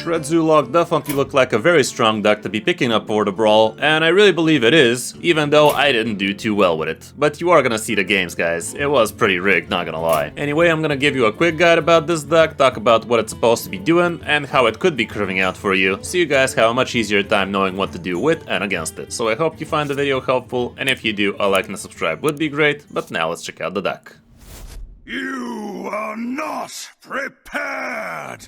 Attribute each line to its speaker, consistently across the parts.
Speaker 1: Shred Warlock definitely looked like a very strong deck to be picking up for the Brawl, and I really believe it is, even though I didn't do too well with it. But you are gonna see the games, guys. It was pretty rigged, not gonna lie. Anyway, I'm gonna give you a quick guide about this deck, talk about what it's supposed to be doing, and how it could be curving out for you, so you guys have a much easier time knowing what to do with and against it. So I hope you find the video helpful, and if you do, a like and a subscribe would be great, but now let's check out the deck.
Speaker 2: You are not prepared!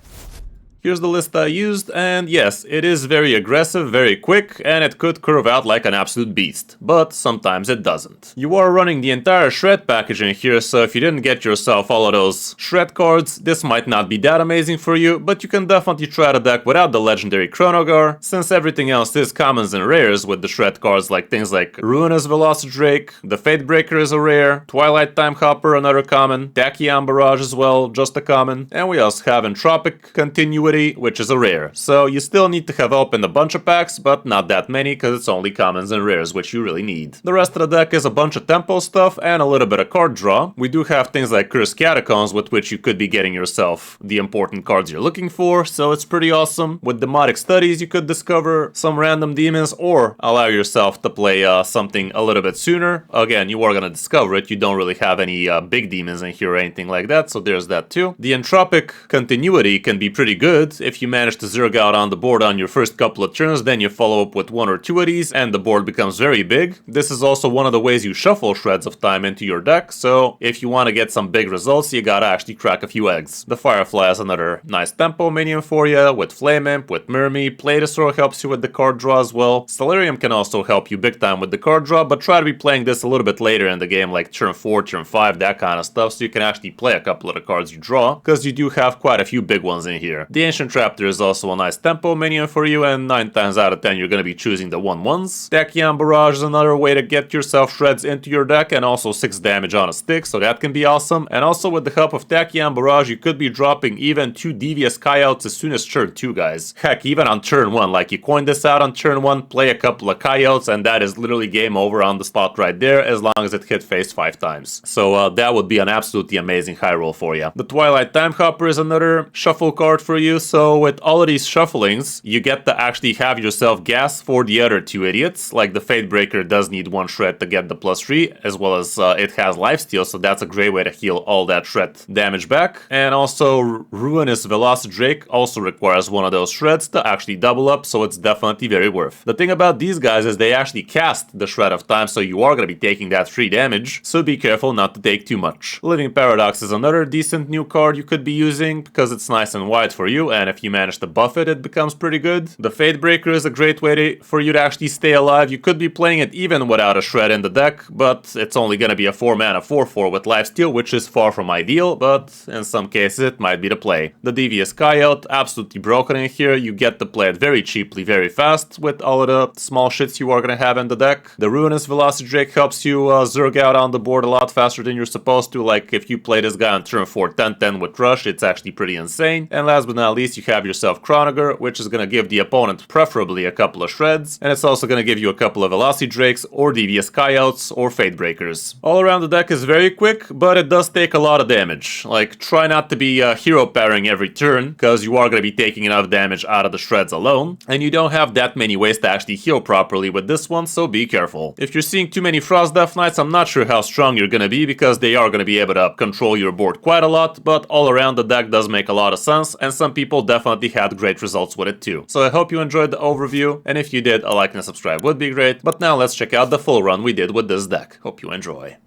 Speaker 1: Here's the list I used, and yes, it is very aggressive, very quick, and it could curve out like an absolute beast, but sometimes it doesn't. You are running the entire Shred package in here, so if you didn't get yourself all of those Shred cards, this might not be that amazing for you, but you can definitely try the deck without the legendary Chronogar, since everything else is commons and rares with the Shred cards, like things like Ruinous Velocidrake, the Fatebreaker is a rare, Twilight Time Hopper another common, Tachyon Barrage as well, just a common, and we also have Entropic Continuity, which is a rare. So you still need to have opened a bunch of packs, but not that many because it's only commons and rares, which you really need. The rest of the deck is a bunch of tempo stuff and a little bit of card draw. We do have things like Cursed Catacombs with which you could be getting yourself the important cards you're looking for, so it's pretty awesome. With Demotic Studies you could discover some random demons or allow yourself to play something a little bit sooner. Again, you are gonna discover it, you don't really have any big demons in here or anything like that, so there's that too. The Entropic Continuity can be pretty good. If you manage to zerg out on the board on your first couple of turns, then you follow up with one or two of these and the board becomes very big. This is also one of the ways you shuffle Shreds of Time into your deck, so if you want to get some big results, you gotta actually crack a few eggs. The Firefly is another nice tempo minion for you, with Flame Imp, with Murmy. Playdestroy helps you with the card draw as well. Stellarium can also help you big time with the card draw, but try to be playing this a little bit later in the game, like turn 4, turn 5, that kind of stuff, so you can actually play a couple of the cards you draw, because you do have quite a few big ones in here. The Ancient Raptor is also a nice tempo minion for you, and 9 times out of 10 you're going to be choosing the 1/1s. Tachyon Barrage is another way to get yourself Shreds into your deck, and also 6 damage on a stick, so that can be awesome. And also with the help of Tachyon Barrage, you could be dropping even 2 Devious Coyotes as soon as turn 2, guys. Heck, even on turn 1, like you coin this out on turn 1, play a couple of Coyotes, and that is literally game over on the spot right there, as long as it hit face 5 times. So that would be an absolutely amazing high roll for you. The Twilight Time Hopper is another shuffle card for you, so with all of these shufflings, you get to actually have yourself gas for the other 2 idiots. Like the Fatebreaker does need 1 shred to get the +3, as well as it has lifesteal, so that's a great way to heal all that shred damage back. And also Ruinous Velocidrake also requires 1 of those shreds to actually double up, so it's definitely very worth. The thing about these guys is they actually cast the Shred of Time, so you are going to be taking that free damage, so be careful not to take too much. Living Paradox is another decent new card you could be using, because it's nice and wide for you, and if you manage to buff it, it becomes pretty good. The Fatebreaker is a great way for you to actually stay alive. You could be playing it even without a Shred in the deck, but it's only gonna be a 4-mana 4/4 with lifesteal, which is far from ideal, but in some cases it might be the play. The Devious Coyote, absolutely broken in here. You get to play it very cheaply, very fast, with all of the small shits you are gonna have in the deck. The Ruinous Velocidrake helps you zerg out on the board a lot faster than you're supposed to. Like if you play this guy on turn 4 10-10 with Rush, it's actually pretty insane. And last but not least, you have yourself Chronogar, which is going to give the opponent preferably a couple of Shreds, and it's also going to give you a couple of Velocidrakes or Devious Coyotes or Fatebreakers. All around the deck is very quick, but it does take a lot of damage. Like, try not to be hero pairing every turn, because you are going to be taking enough damage out of the Shreds alone, and you don't have that many ways to actually heal properly with this one, so be careful. If you're seeing too many Frost Death Knights, I'm not sure how strong you're going to be, because they are going to be able to control your board quite a lot, but all around the deck does make a lot of sense, and some people definitely had great results with it too. So I hope you enjoyed the overview, and if you did, a like and a subscribe would be great. But now let's check out the full run we did with this deck. Hope you enjoy.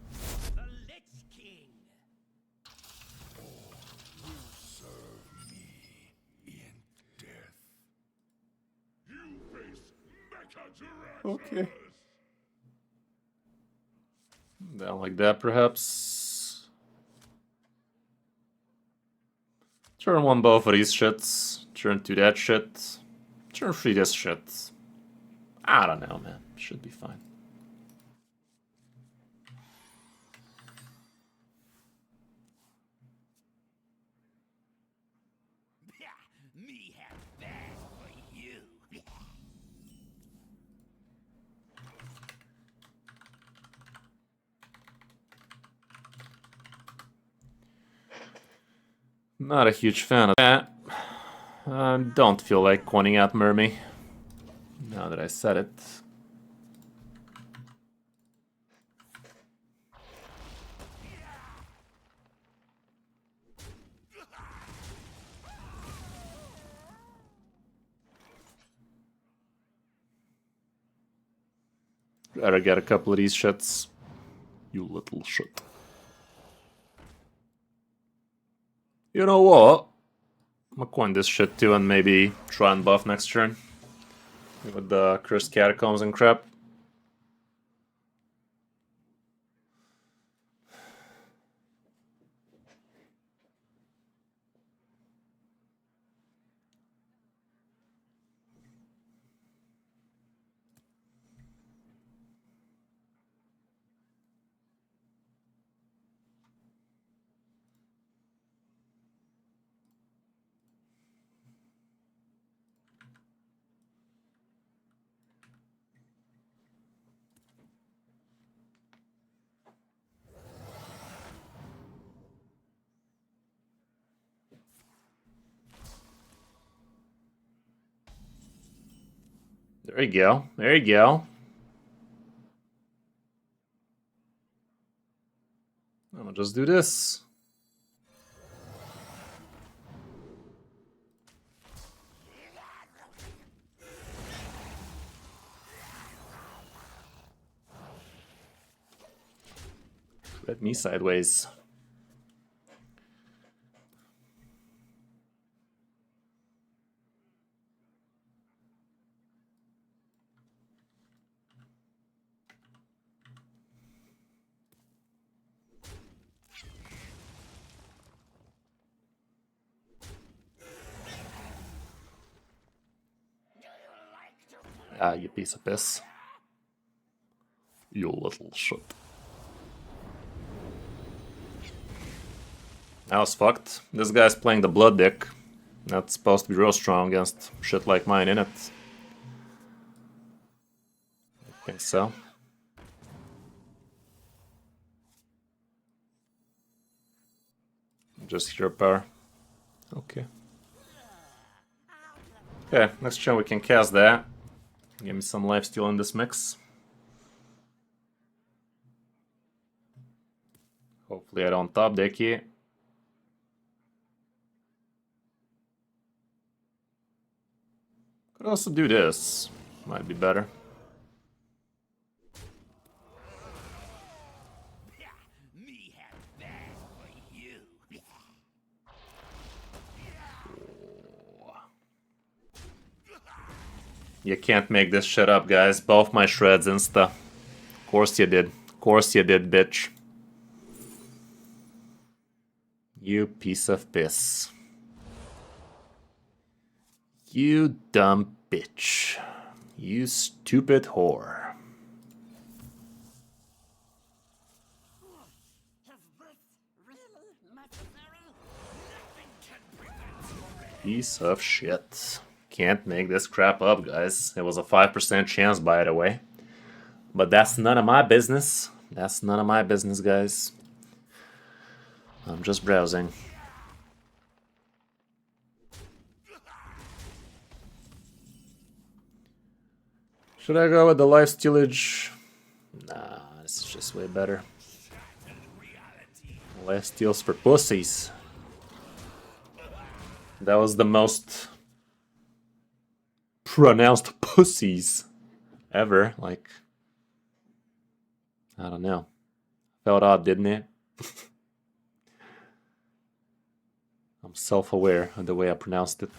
Speaker 1: Okay. Down like that, perhaps. Turn 1 both of these shits. Turn 2 that shit. Turn 3 this shit. I don't know, man. Should be fine.
Speaker 2: Me have that for you.
Speaker 1: Not a huge fan of that. Don't feel like pointing out Mermy, now that I said it. Better get a couple of these shits. You little shit. You know what? I'm gonna coin this shit too and maybe try and buff next turn. With the cursed catacombs and crap. There you go. There you go. I'm gonna just do this. Shred me sideways. Ah, you piece of piss. You little shit. That was fucked. This guy's playing the blood deck. That's supposed to be real strong against shit like mine, innit? I think so. Just hero power. Okay. Okay, next turn we can cast that. Give me some lifesteal in this mix. Hopefully I don't top deck it. Could also do this. Might be better.
Speaker 2: Me have that for you.
Speaker 1: You can't make this shit up, guys. Both my shreds insta. Of course you did. Of course you did, bitch. You piece of piss. You dumb bitch. You stupid whore. Piece of shit. Can't make this crap up, guys. It was a 5% chance, by the way. But that's none of my business. That's none of my business, guys. I'm just browsing. Should I go with the life stealage? Nah, this is just way better. Life steals for pussies. That was the most pronounced pussies ever. Like, I don't know. Felt odd, didn't it? I'm self-aware of the way I pronounced it.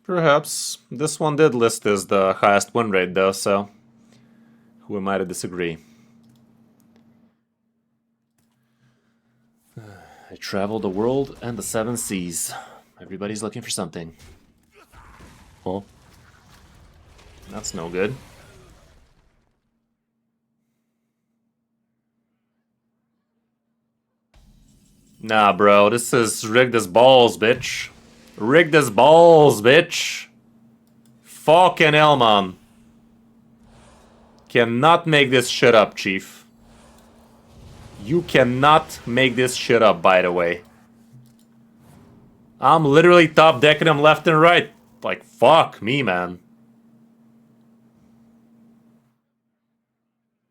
Speaker 1: Perhaps. This one did list as the highest win rate though, so who am I to disagree? I travel the world and the seven seas. Everybody's looking for something. Oh. That's no good. Nah, bro, this is rigged as balls, bitch. Rigged as balls, bitch. Fucking hell, man. Cannot make this shit up, Chief. You cannot make this shit up, by the way. I'm literally top decking them left and right. Like, fuck me, man.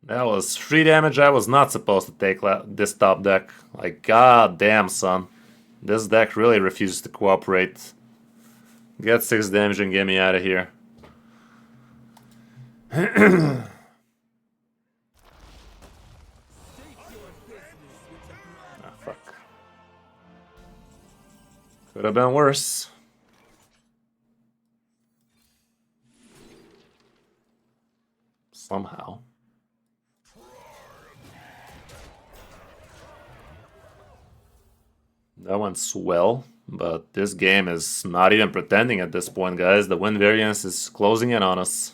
Speaker 1: That was 3 damage I was not supposed to take this top deck. Like, god damn, son. This deck really refuses to cooperate. Get 6 damage and get me out of here. Ah, fuck. Could have been worse. Somehow. That went swell, but this game is not even pretending at this point, guys. The win variance is closing in on us.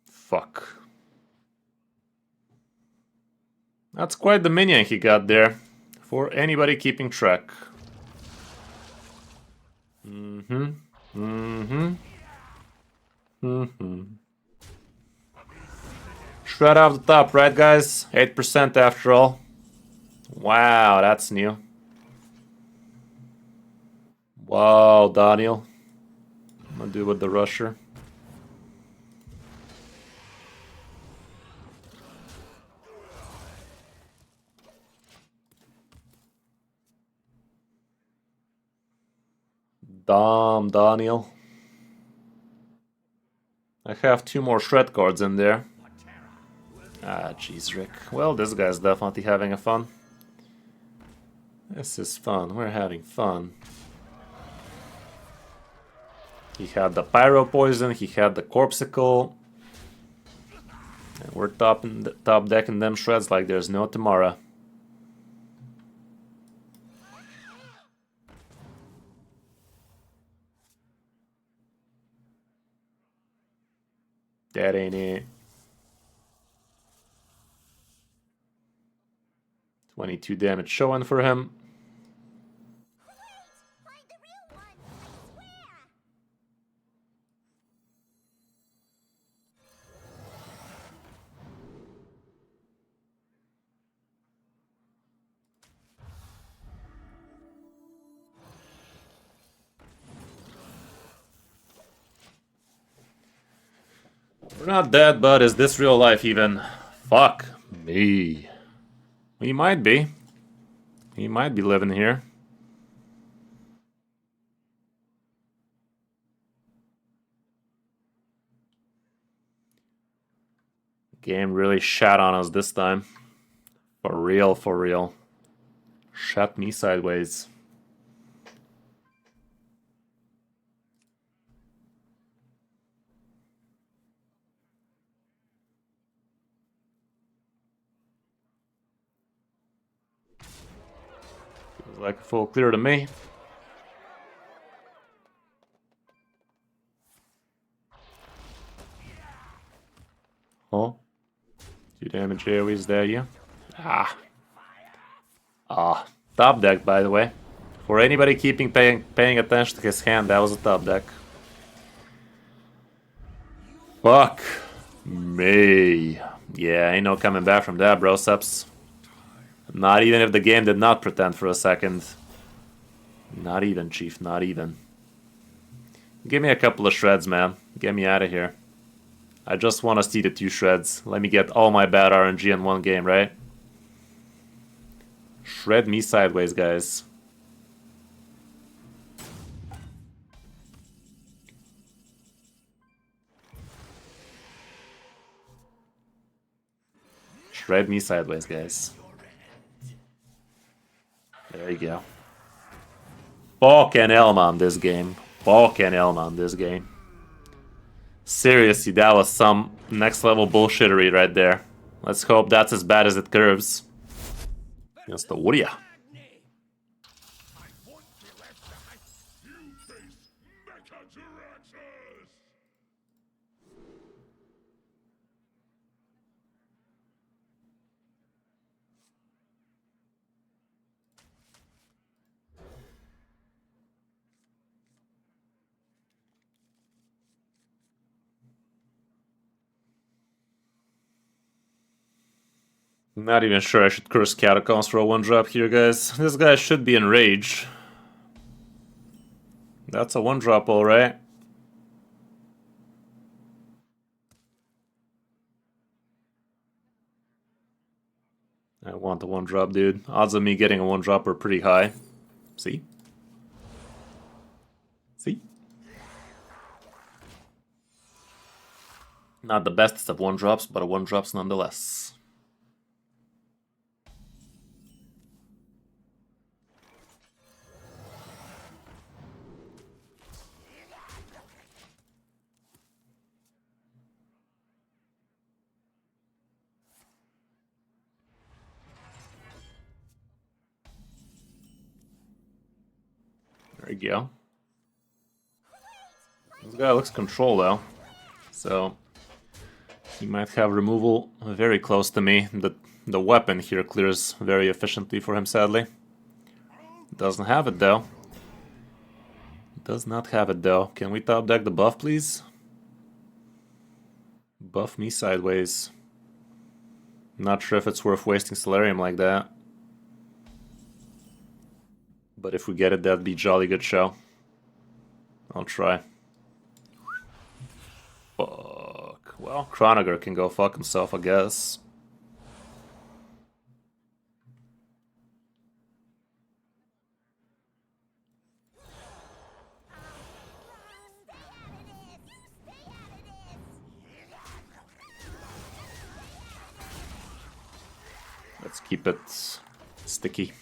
Speaker 1: Fuck. That's quite the minion he got there, for anybody keeping track. Shred off the top, right guys? 8% after all. Wow, that's new. Wow, Daniel. I'm gonna do with the rusher. Damn, Daniel. I have 2 more shred cards in there. Ah, jeez, Rick. Well, this guy's definitely having a fun. This is fun. We're having fun. He had the pyro poison. He had the corpsicle. And we're top decking them shreds like there's no tomorrow. That ain't it. 22 damage showing for him. We're not dead, but is this real life even? Fuck me. He might be. He might be living here. Game really shat on us this time. For real, for real. Shot me sideways. Feels like a full clear to me. Oh. 2 damage AoEs there, yeah. Ah. Ah. Top deck, by the way. For anybody paying attention to his hand, that was a top deck. Fuck me. Yeah, ain't no coming back from that, bro, Seps. Not even if the game did not pretend for a second. Not even, Chief, not even. Give me a couple of shreds, man. Get me out of here. I just want to see the 2 shreds. Let me get all my bad RNG in one game, right? Shred me sideways, guys. Shred me sideways, guys. There you go. Fucking hell, man, this game. Fucking hell, man, this game. Seriously, that was some next level bullshittery right there. Let's hope that's as bad as it curves. Against the warrior. Not even sure I should curse Catacombs for a 1-drop here, guys. This guy should be in rage. That's a 1-drop, alright. I want the 1-drop, dude. Odds of me getting a 1-drop are pretty high. See? See? Not the bestest of 1-drops, but a 1-drops nonetheless. There you go. This guy looks control though, so he might have removal very close to me. The weapon here clears very efficiently for him, sadly. Doesn't have it though. Does not have it though. Can we top deck the buff, please? Buff me sideways. Not sure if it's worth wasting Solarium like that. But if we get it, that'd be jolly good show. I'll try. Fuck. Well, Chronager can go fuck himself, I guess. Let's keep it sticky.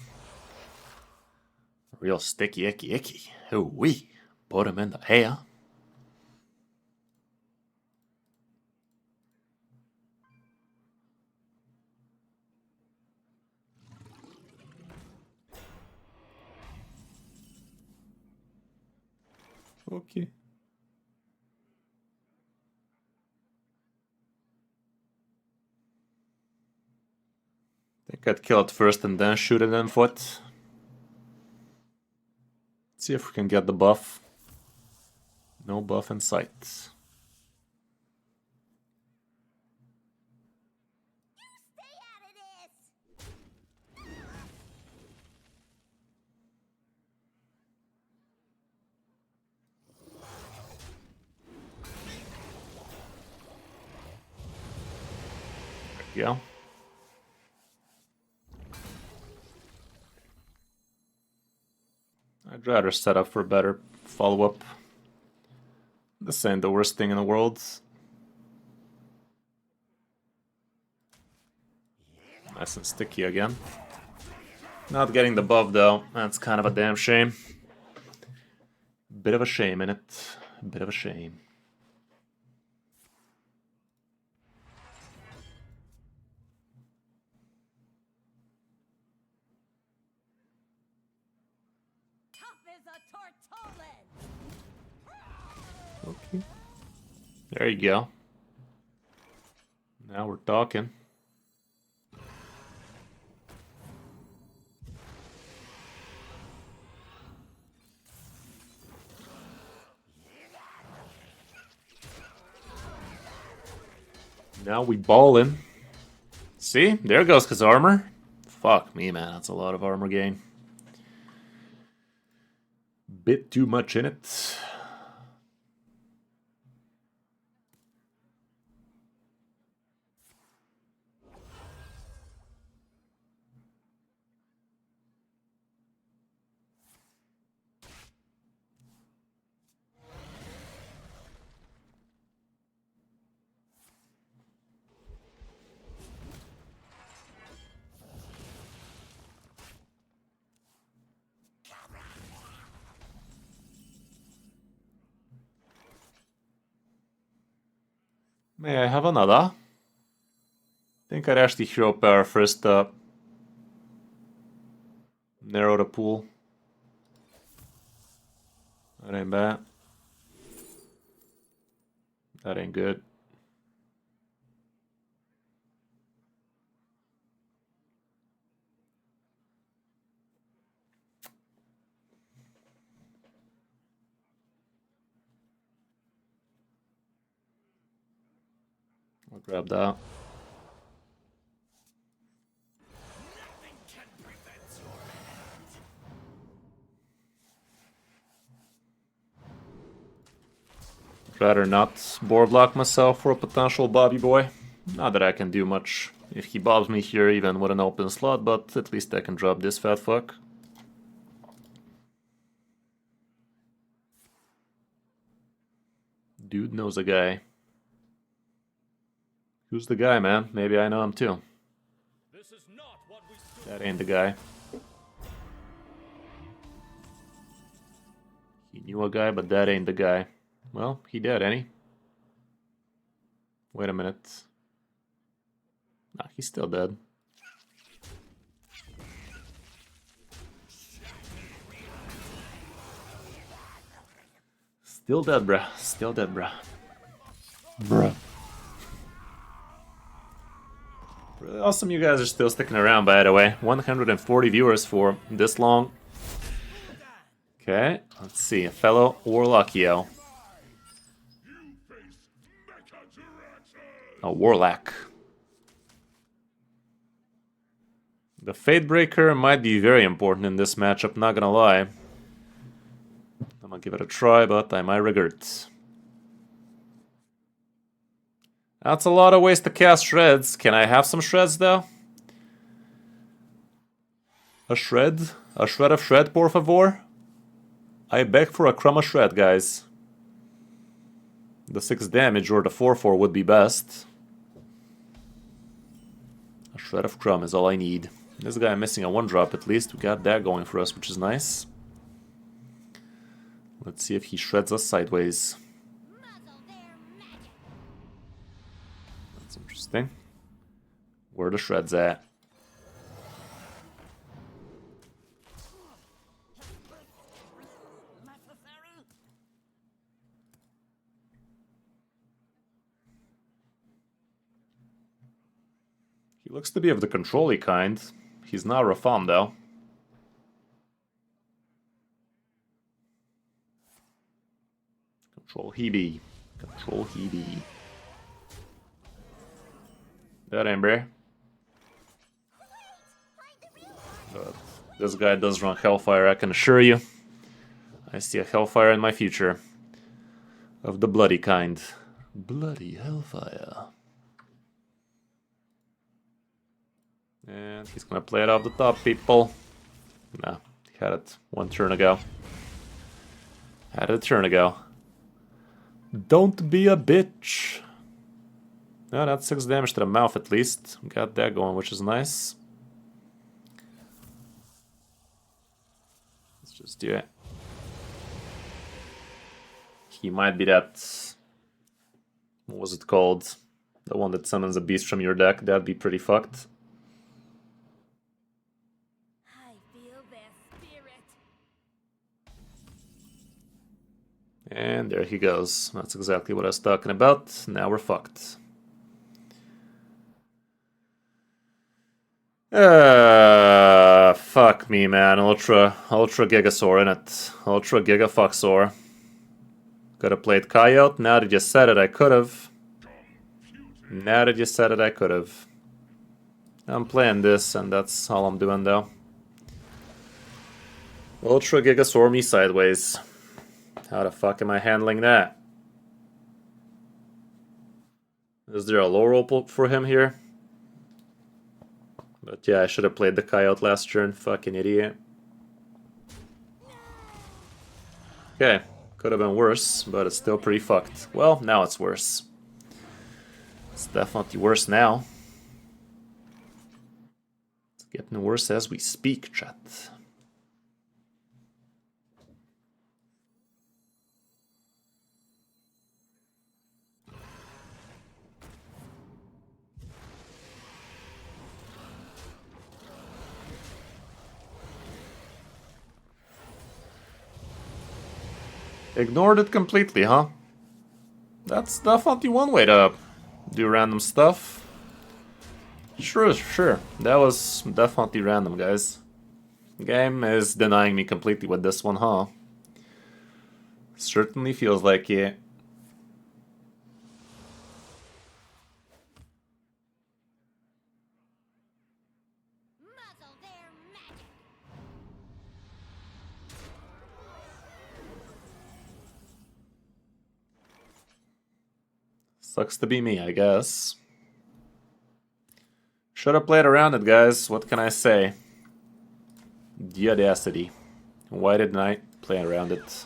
Speaker 1: Real sticky, icky. Oh, wee. Put him in the hair. Okay. Think I'd kill it first and then shoot it in foot. See if we can get the buff. No buff in sight. There you go. I'd rather set up for better follow-up. This ain't the worst thing in the world. Nice and sticky again. Not getting the buff though, that's kind of a damn shame. Bit of a shame in it. Bit of a shame. Okay. There you go. Now we're talking. Now we ballin'. See? There goes his armor. Fuck me, man. That's a lot of armor gain. Bit too much in it. May I have another? I think think I'd actually hero power first up. Narrow the pool. That ain't bad. That ain't good. I'll grab that. Rather not board block myself for a potential Bobby Boy. Not that I can do much if he bobs me here even with an open slot, but at least I can drop this fat fuck. Dude knows a guy. Who's the guy, man? Maybe I know him too. That ain't the guy. He knew a guy, but that ain't the guy. Well, he dead, ain't he? Wait a minute. Nah, he's still dead. Still dead, bruh. Still dead, bruh. Bruh. Really awesome you guys are still sticking around, by the way. 140 viewers for this long. Okay, let's see. A fellow Warlockio. A Warlock. The Fatebreaker might be very important in this matchup, not gonna lie. I'm gonna give it a try, but I might regret it. That's a lot of ways to cast shreds. Can I have some shreds, though? A shred? A shred of shred, por favor? I beg for a crumb of shred, guys. The 6 damage or the 4/4 would be best. A shred of crumb is all I need. This guy missing a 1-drop at least. We got that going for us, which is nice. Let's see if he shreds us sideways. That's interesting. Where are the shreds at? He looks to be of the control-y kind. He's not Rafam, though. Control he be. Control he be. That ain't bro. But this guy does run Hellfire, I can assure you. I see a Hellfire in my future. Of the bloody kind. Bloody Hellfire. And he's gonna play it off the top, people. Nah, he had it 1 turn ago. Had it a turn ago. Don't be a bitch. No, that's 6 damage to the mouth at least. Got that going, which is nice. Let's just do it. He might be that... What was it called? The one that summons a beast from your deck. That'd be pretty fucked. And there he goes. That's exactly what I was talking about. Now we're fucked. Fuck me, man. Ultra Gigasaur in it. Ultra Giga Fucksaur. Could have played Coyote. Now that you said it, I could have. Now that you said it, I could have. I'm playing this, and that's all I'm doing, though. Ultra Gigasaur me sideways. How the fuck am I handling that? Is there a low roll for him here? But yeah, I should have played the Coyote last turn. Fucking idiot. Okay, could have been worse, but it's still pretty fucked. Well, now it's worse. It's definitely worse now. It's getting worse as we speak, chat. Ignored it completely, huh? That's definitely one way to do random stuff. Sure, sure. That was definitely random, guys. Game is denying me completely with this one, huh? Certainly feels like it.
Speaker 3: Muzzle their magic.
Speaker 1: Sucks to be me, I guess. Should have played around it, guys. What can I say? The audacity. Why didn't I play around it?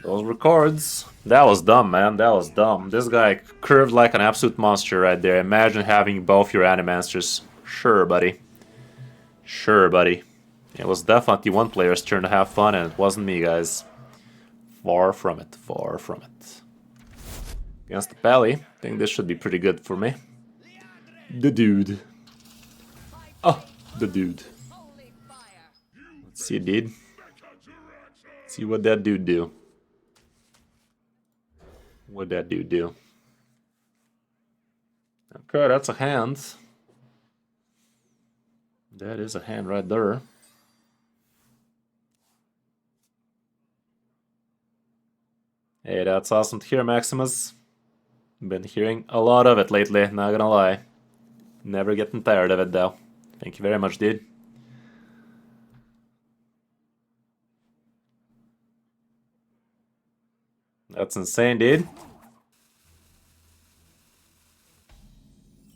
Speaker 1: Those records. That was dumb, man. That was dumb. This guy curved like an absolute monster right there. Imagine having both your Animansters. Sure, buddy. Sure, buddy. It was definitely one player's turn to have fun, and it wasn't me, guys. Far from it. Far from it. Against the Pally. I think this should be pretty good for me. The dude. Oh, the dude.
Speaker 3: Holy fire.
Speaker 1: Let's see, dude. See what that dude do. What'd that dude do? Okay, that's a hand. That is a hand right there. Hey, that's awesome to hear, Maximus. Been hearing a lot of it lately, not gonna lie. Never getting tired of it, though. Thank you very much, dude. That's insane, dude.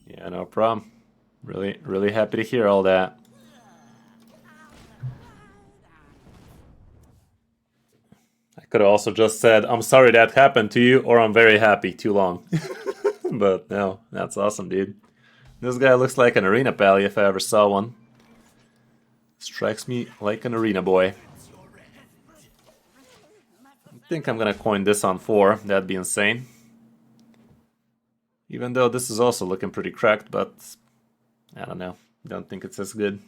Speaker 1: Yeah, no problem. Really, really happy to hear all that. I could have also just said, I'm sorry that happened to you, or I'm very happy. Too long. But no, that's awesome, dude. This guy looks like an arena pally if I ever saw one. Strikes me like an arena boy. I think I'm gonna coin this on 4. That'd be insane. Even though this is also looking pretty cracked, but I don't know. Don't think it's as good.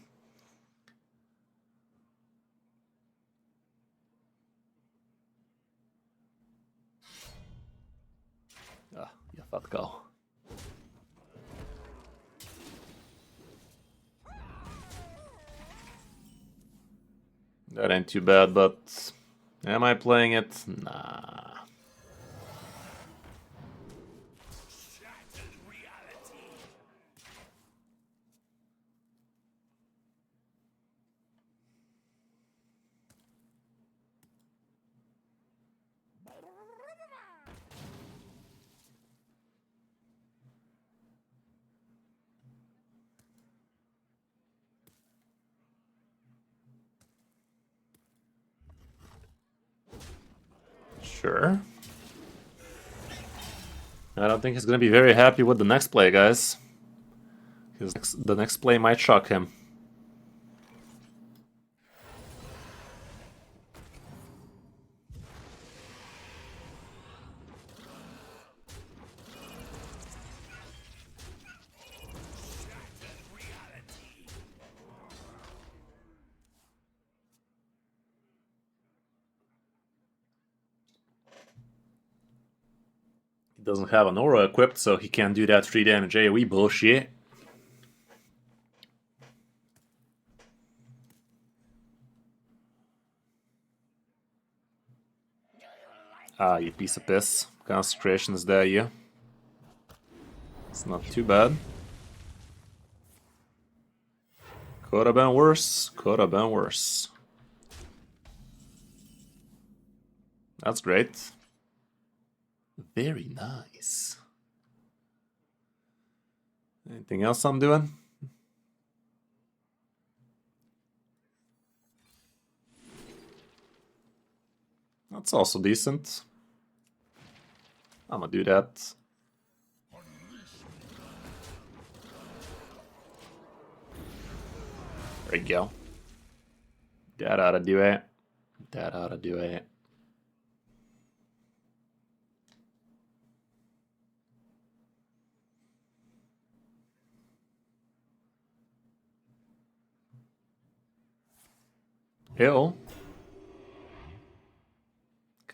Speaker 1: Ah, yeah, fatko. That ain't too bad, but am I playing it? Nah.
Speaker 2: Shattered reality.
Speaker 1: Sure. I don't think he's gonna be very happy with the next play, guys. Because the next play might shock him. He doesn't have an aura equipped, so he can't do that 3 damage AoE bullshit. Ah, you piece of piss. Concentration is there, you. It's not too bad. Could have been worse. Could have been worse. That's great. Very nice. Anything else I'm doing? That's also decent. I'm gonna do that. There you go. That ought to do it. That ought to do it. Hill.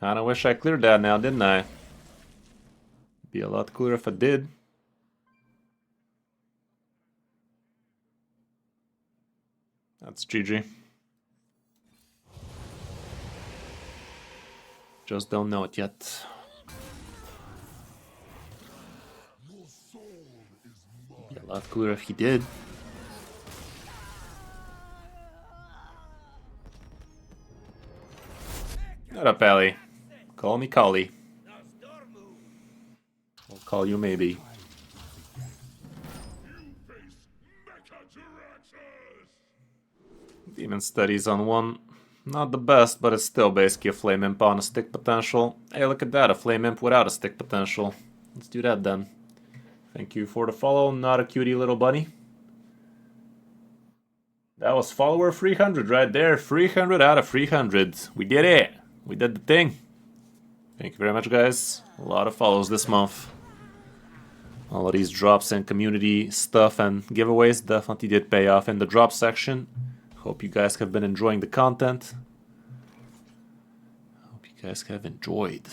Speaker 1: Kinda wish I cleared that now, didn't I? Be a lot cooler if I did. That's GG. Just don't know it yet. Be a lot cooler if he did. Shut up, Ellie. Call me Collie. I'll call you maybe. Demon Studies on one. Not the best, but it's still basically a Flame Imp on a stick potential. Hey, look at that, a Flame Imp without a stick potential. Let's do that then. Thank you for the follow, not a cutie little bunny. That was follower 300 right there. 300 out of 300. We did it. We did the thing. Thank you very much, guys. A lot of follows this month. All of these drops and community stuff and giveaways definitely did pay off in the drop section. Hope you guys have been enjoying the content. Hope you guys have enjoyed.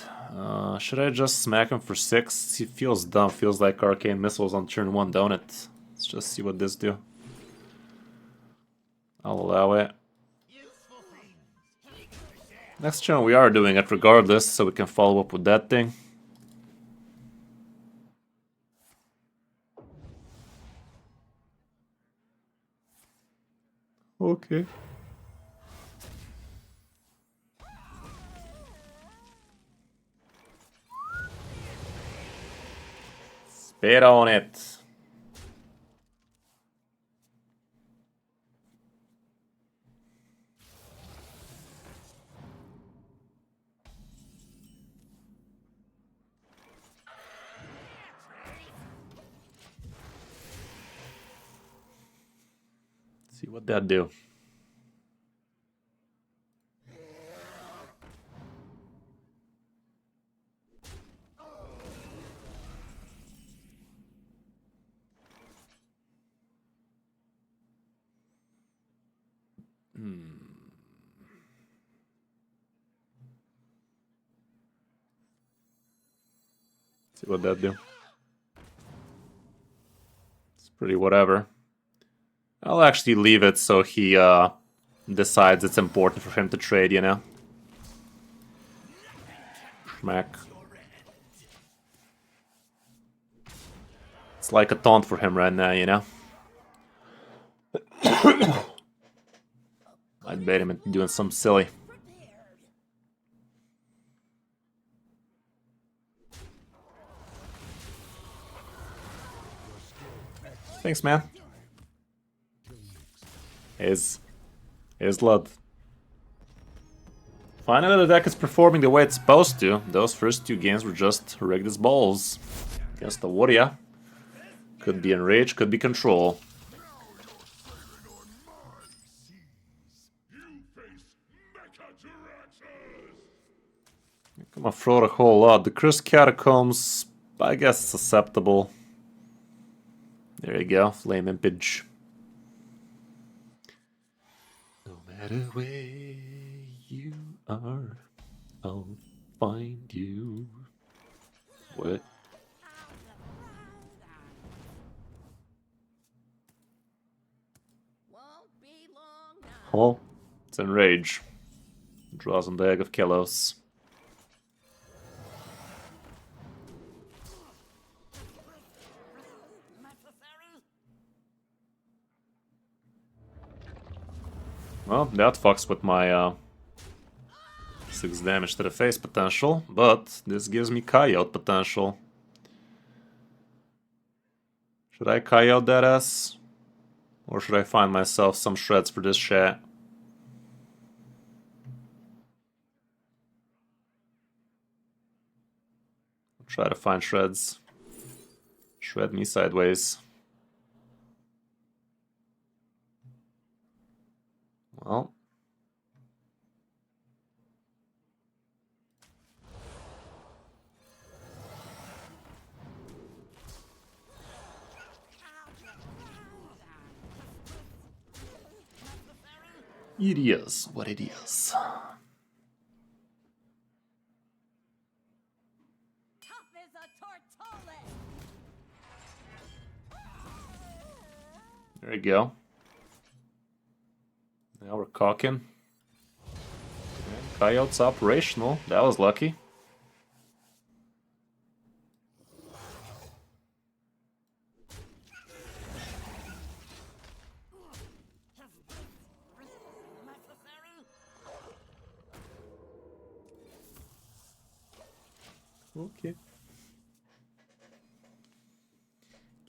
Speaker 1: Should I just smack him for 6? It feels dumb. Feels like Arcane Missiles on turn 1, don't it? Let's just see what this do. I'll allow it. Next turn we are doing it regardless, so we can follow up with that thing. Okay. Spit on it. See what that do. See what that do. It's pretty whatever. I'll actually leave it so he decides it's important for him to trade, you know? Schmack. It's like a taunt for him right now, you know? I'd bait him into doing something silly. Thanks, man. Is Lud. Finally the deck is performing the way it's supposed to. Those first 2 games were just rigged as balls. Against the Warrior. Could be Enrage, could be Control. I'm gonna throw a whole lot. The Kris Catacombs, I guess it's acceptable. There you go, Flame Impage. No matter where you are, I'll find you. What? Oh, it's Enrage. Draws on the Egg of Kelos. Well, that fucks with my 6 damage to the face potential, but this gives me Coyote potential. Should I Coyote that ass? Or should I find myself some shreds for this chat? I'll try to find shreds. Shred me sideways. Well. It is what it is. There we go. Now we're cocking. Coyote's operational. That was lucky. Okay.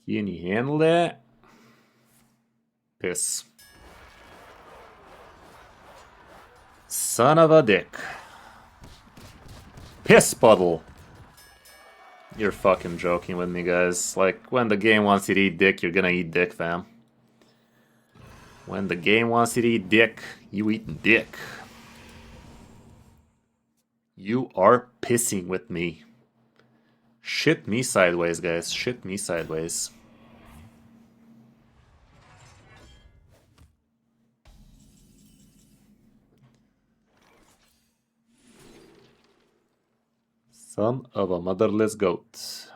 Speaker 1: Can you handle that? Piss. Son of a dick. Piss puddle. You're fucking joking with me, guys. Like, when the game wants you to eat dick, you're gonna eat dick, fam. When the game wants you to eat dick, you eat dick. You are pissing with me. Shit me sideways, guys. Shit me sideways. Son of a motherless goat.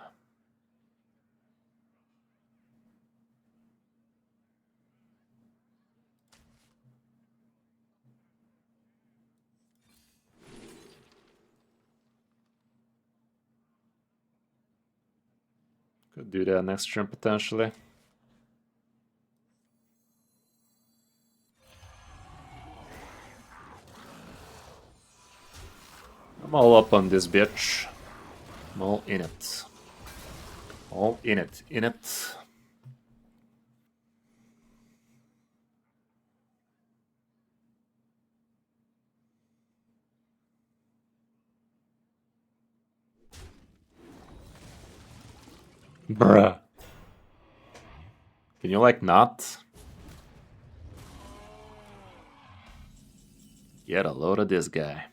Speaker 1: Could do that next turn potentially. I'm all up on this bitch. I'm all in it. All in it. In it. Bruh. Can you like not? Get a load of this guy.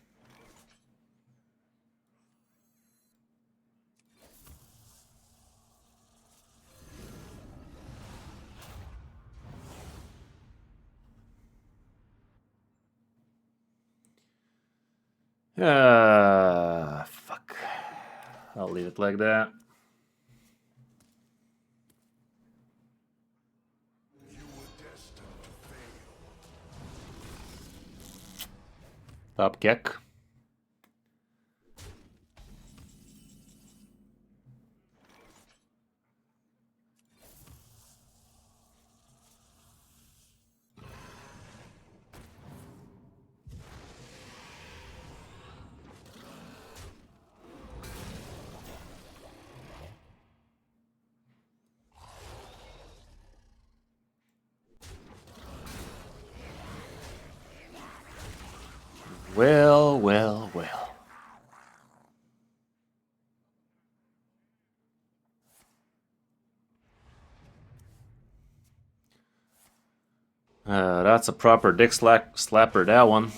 Speaker 1: Fuck. I'll leave it like that. Top kick. Well, well, well. That's a proper dick slapper, that one.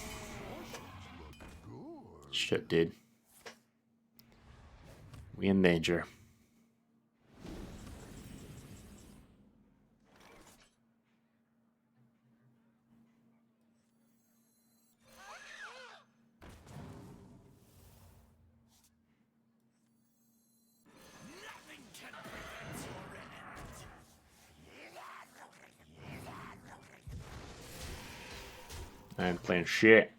Speaker 1: Shit, dude. We in danger. I ain't playing shit.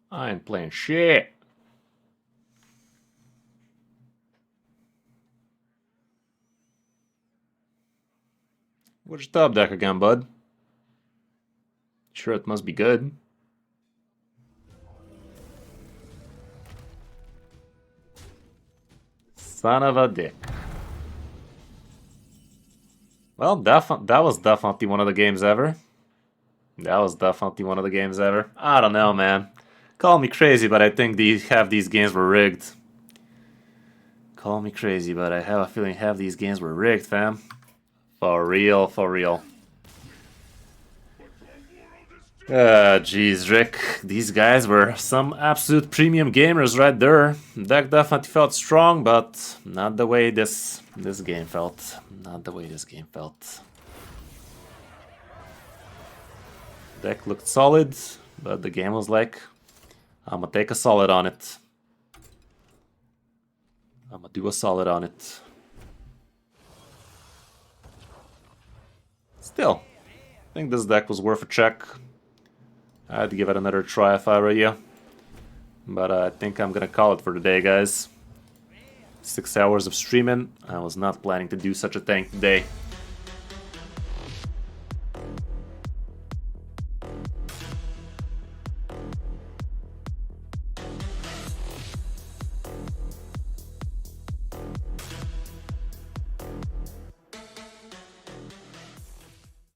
Speaker 1: I ain't playing shit. What's your top deck again, bud? Sure, it must be good. Son of a dick. Well, that was definitely one of the games ever. That was definitely one of the games ever. I don't know, man. Call me crazy, but I think half these games were rigged. Call me crazy, but I have a feeling half these games were rigged, fam. For real, for real. Jeez, Rick. These guys were some absolute premium gamers right there. Deck definitely felt strong, but not the way this game felt. Not the way this game felt. Deck looked solid, but the game was like, I'm gonna take a solid on it. I'm gonna do a solid on it. Still, I think this deck was worth a check. I'd give it another try if I were you. But I think I'm gonna call it for the day, guys. 6 hours of streaming. I was not planning to do such a thing today.